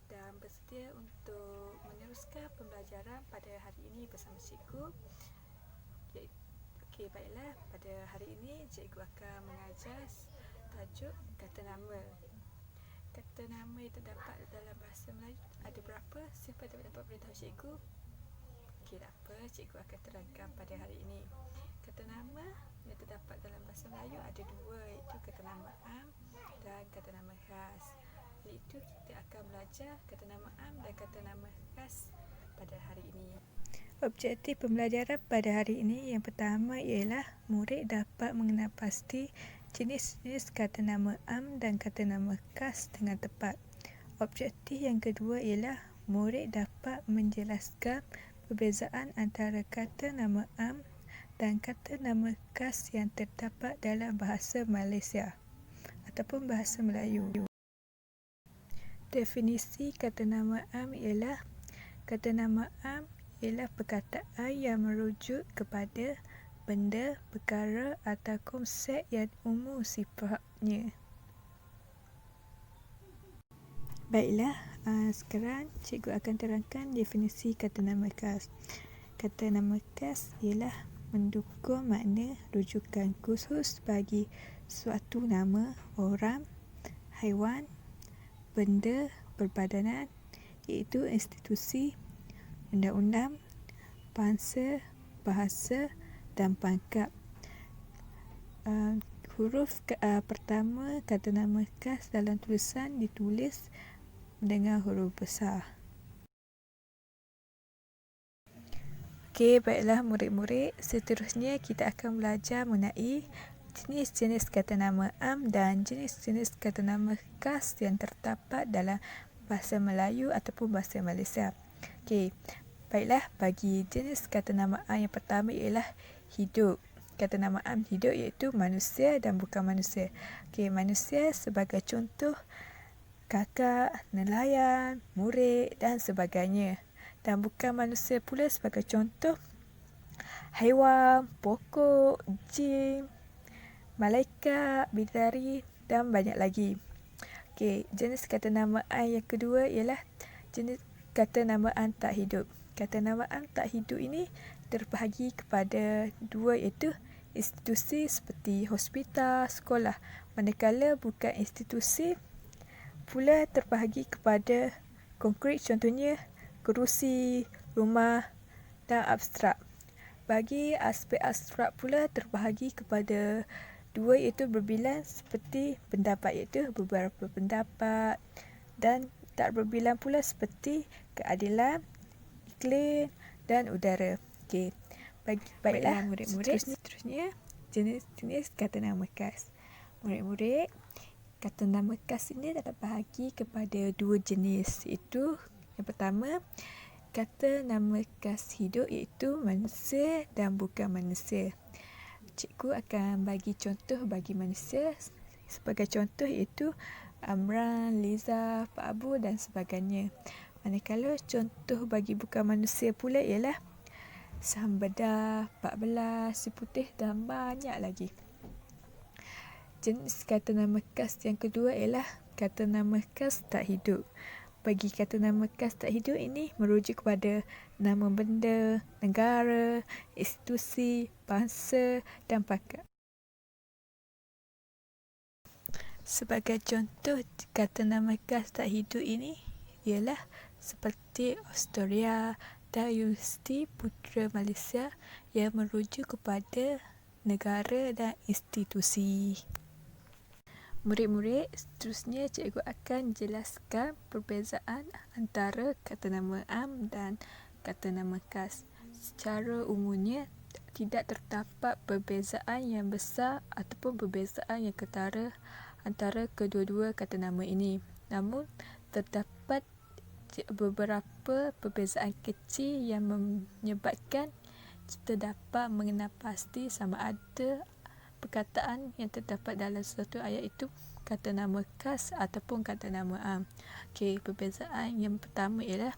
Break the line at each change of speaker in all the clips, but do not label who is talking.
dan bersedia untuk meneruskan pembelajaran pada hari ini bersama cikgu. Okey, baiklah. Pada hari ini cikgu akan mengajar tajuk kata nama. Kata nama yang terdapat dalam bahasa Melayu ada berapa? Siapa dapat beritahu cikgu? Okey, tak apa, cikgu akan terangkan pada hari ini. Kata nama yang terdapat dalam bahasa Melayu ada dua, iaitu kata nama am dan kata nama khas. Iaitu kita akan belajar kata nama am dan kata nama khas pada hari ini. Objektif pembelajaran pada hari ini yang pertama ialah murid dapat mengenal pasti jenis-jenis kata nama am dan kata nama khas dengan tepat. Objektif yang kedua ialah murid dapat menjelaskan perbezaan antara kata nama am dan kata nama khas yang terdapat dalam bahasa Malaysia ataupun bahasa Melayu. Definisi kata nama am ialah kata nama am ialah perkataan yang merujuk kepada benda, perkara atau konsep yang umum sifatnya. Baiklah, sekarang cikgu akan terangkan definisi kata nama khas. Kata nama khas ialah mendukung makna rujukan khusus bagi suatu nama, orang, haiwan, benda berbadanan, iaitu institusi, undang-undang, bangsa, bahasa dan pangkat. Huruf pertama kata nama khas dalam tulisan ditulis dengan huruf besar. Okey, baiklah murid-murid, seterusnya kita akan belajar mengenai jenis-jenis kata nama am dan jenis-jenis kata nama khas yang terdapat dalam bahasa Melayu ataupun bahasa Malaysia. Okey, baiklah, bagi jenis kata nama am yang pertama ialah hidup. Kata nama am hidup iaitu manusia dan bukan manusia. Okey, manusia sebagai contoh kakak, nelayan, murid dan sebagainya. Dan bukan manusia pula sebagai contoh haiwan, pokok, jin, malaikat, bidadari dan banyak lagi. Okey, jenis kata nama am yang kedua ialah jenis kata nama am tak hidup. Kata nama am tak hidup ini terbahagi kepada dua, iaitu institusi seperti hospital, sekolah. Manakala bukan institusi pula terbahagi kepada konkret, contohnya kerusi, rumah dan abstrak. Bagi aspek abstrak pula terbahagi kepada dua, iaitu berbilang seperti pendapat, iaitu beberapa pendapat, dan tak berbilang pula seperti keadilan, iklim dan udara. Okey, baiklah murid-murid, seterusnya jenis-jenis kata nama khas. Murid-murid, kata nama khas ini terbahagi kepada dua jenis, iaitu yang pertama, kata nama khas hidup iaitu manusia dan bukan manusia. Cikgu akan bagi contoh bagi manusia. Sebagai contoh iaitu Amran, Liza, Pak Abu dan sebagainya. Manakala contoh bagi bukan manusia pula ialah Sambedah, Pak Belas, Si Putih dan banyak lagi. Jenis kata nama khas yang kedua ialah kata nama khas tak hidup. Bagi kata nama khas tak hidup ini merujuk kepada nama benda, negara, institusi, bangsa dan pangkat. Sebagai contoh kata nama khas tak hidup ini ialah seperti Australia dan Universiti Putra Malaysia yang merujuk kepada negara dan institusi. Murid-murid, seterusnya cikgu akan jelaskan perbezaan antara kata nama am dan kata nama khas. Secara umumnya, tidak terdapat perbezaan yang besar ataupun perbezaan yang ketara antara kedua-dua kata nama ini. Namun, terdapat beberapa perbezaan kecil yang menyebabkan kita dapat mengenal pasti sama ada perkataan yang terdapat dalam suatu ayat itu kata nama khas ataupun kata nama am. Okey, perbezaan yang pertama ialah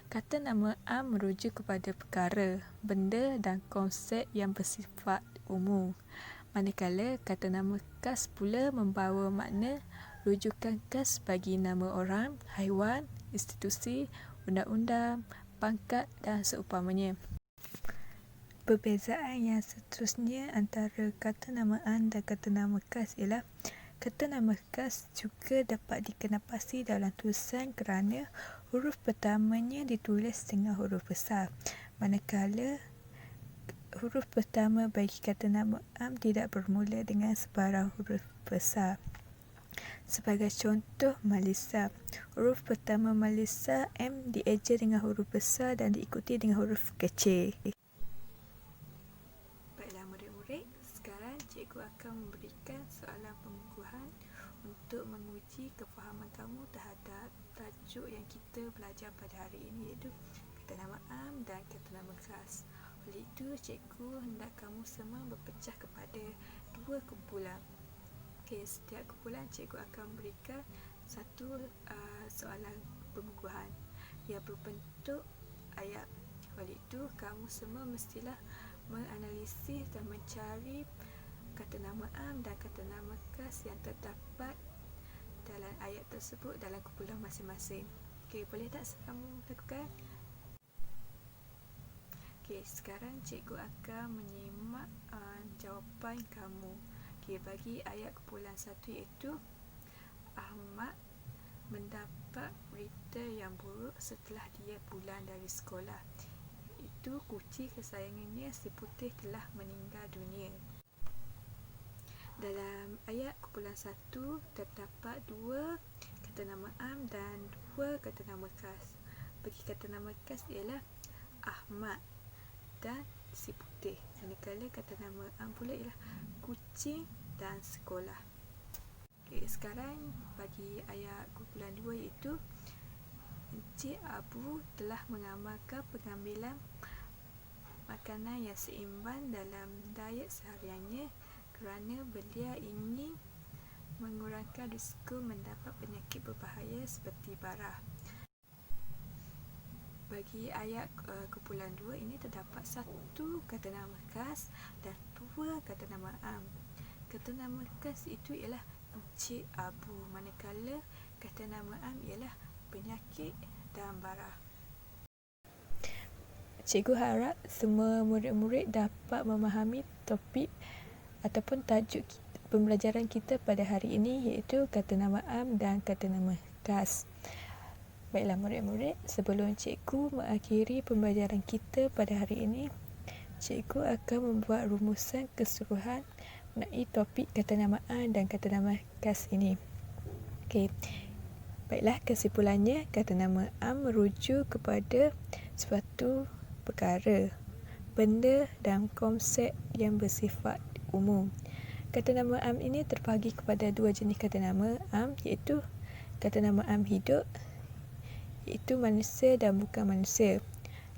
kata nama am merujuk kepada perkara, benda dan konsep yang bersifat umum. Manakala kata nama khas pula membawa makna rujukan khas bagi nama orang, haiwan, institusi, undang-undang, pangkat dan seumpamanya. Perbezaan yang seterusnya antara kata namaan dan kata nama khas ialah kata nama khas juga dapat dikenapasi dalam tulisan kerana huruf pertamanya ditulis dengan huruf besar, manakala huruf pertama bagi kata nama am tidak bermula dengan sebarang huruf besar. Sebagai contoh, Malaysia. Huruf pertama Malaysia M dieja dengan huruf besar dan diikuti dengan huruf kecil. Baiklah murid-murid, sekarang cikgu akan memberikan soalan pengukuhan untuk menguji kefahaman kamu terhadap tajuk yang kita belajar pada hari ini, iaitu kata nama am dan kata nama khas. Oleh itu, cikgu hendak kamu semua berpecah kepada dua kumpulan. Setiap kumpulan cikgu akan berikan satu soalan pengukuhan yang berbentuk ayat. Oleh itu, kamu semua mestilah menganalisis dan mencari kata nama am dan kata nama khas yang terdapat dalam ayat tersebut dalam kumpulan masing-masing. Okey, boleh tak kamu lakukan? Okey, sekarang cikgu akan menyimak jawapan kamu. Okey, bagi ayat kumpulan 1 iaitu Ahmad mendapat berita yang buruk setelah dia pulang dari sekolah. Itu kucing kesayangannya si putih telah meninggal dunia. Dalam ayat kumpulan 1 terdapat dua kata nama am dan dua kata nama khas. Bagi kata nama khas ialah Ahmad dan si putih, manakala kata nama am pula ialah kucing dan sekolah. Okey, sekarang bagi ayat kumpulan 2 iaitu Encik Abu telah mengamalkan pengambilan makanan yang seimbang dalam diet sehariannya kerana beliau ingin mengurangkan risiko mendapat penyakit berbahaya seperti barah. Bagi ayat kumpulan 2 ini terdapat satu kata nama khas dan dua kata nama am. Kata nama khas itu ialah Encik Abu, manakala kata nama am ialah penyakit dan barah. Cikgu harap semua murid-murid dapat memahami topik ataupun tajuk pembelajaran kita pada hari ini, iaitu kata nama am dan kata nama khas. Baiklah murid-murid, sebelum cikgu mengakhiri pembelajaran kita pada hari ini, cikgu akan membuat rumusan keseluruhan mengenai topik kata nama am dan kata nama khas ini. Okey. Baiklah, kesimpulannya, kata nama am merujuk kepada suatu perkara, benda dan konsep yang bersifat umum. Kata nama am ini terbahagi kepada dua jenis kata nama am, iaitu kata nama am hidup, iaitu manusia dan bukan manusia.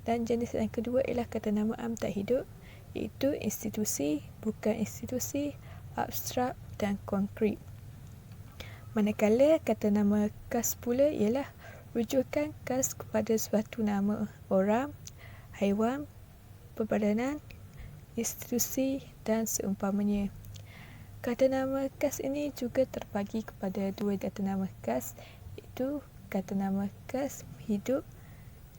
Dan jenis yang kedua ialah kata nama am tak hidup, iaitu institusi, bukan institusi, abstrak dan konkret. Manakala kata nama khas pula ialah rujukan khas kepada suatu nama orang, haiwan, perbadanan, institusi dan seumpamanya. Kata nama khas ini juga terbagi kepada dua kata nama khas, iaitu kata nama khas hidup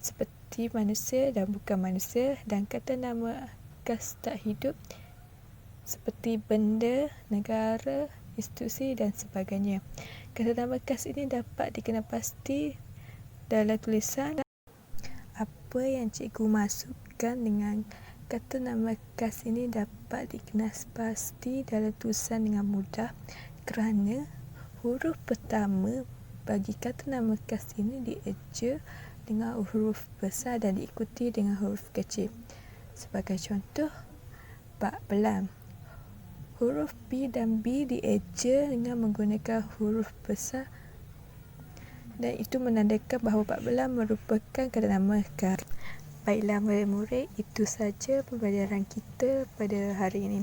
seperti manusia dan bukan manusia, dan kata nama khas tak hidup seperti benda, negara, institusi dan sebagainya. Kata nama khas ini dapat dikenapasti dalam tulisan. Apa yang cikgu masukkan dengan kata nama khas ini dapat dikenapasti dalam tulisan dengan mudah kerana huruf pertama bagi kata nama khas ini dieja dengan huruf besar dan diikuti dengan huruf kecil. Sebagai contoh, Pak Belam. Huruf B dan B dieja dengan menggunakan huruf besar dan itu menandakan bahawa Pak Belam merupakan kata nama khas. Baiklah murid-murid, itu saja pembelajaran kita pada hari ini.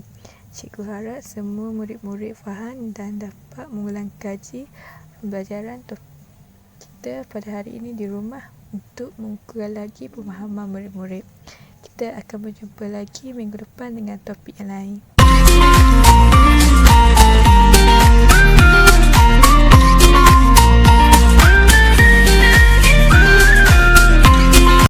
Cikgu harap semua murid-murid faham dan dapat mengulang kaji pembelajaran kita pada hari ini di rumah untuk mengukuhkan lagi pemahaman murid-murid. Kita akan berjumpa lagi minggu depan dengan topik yang lain.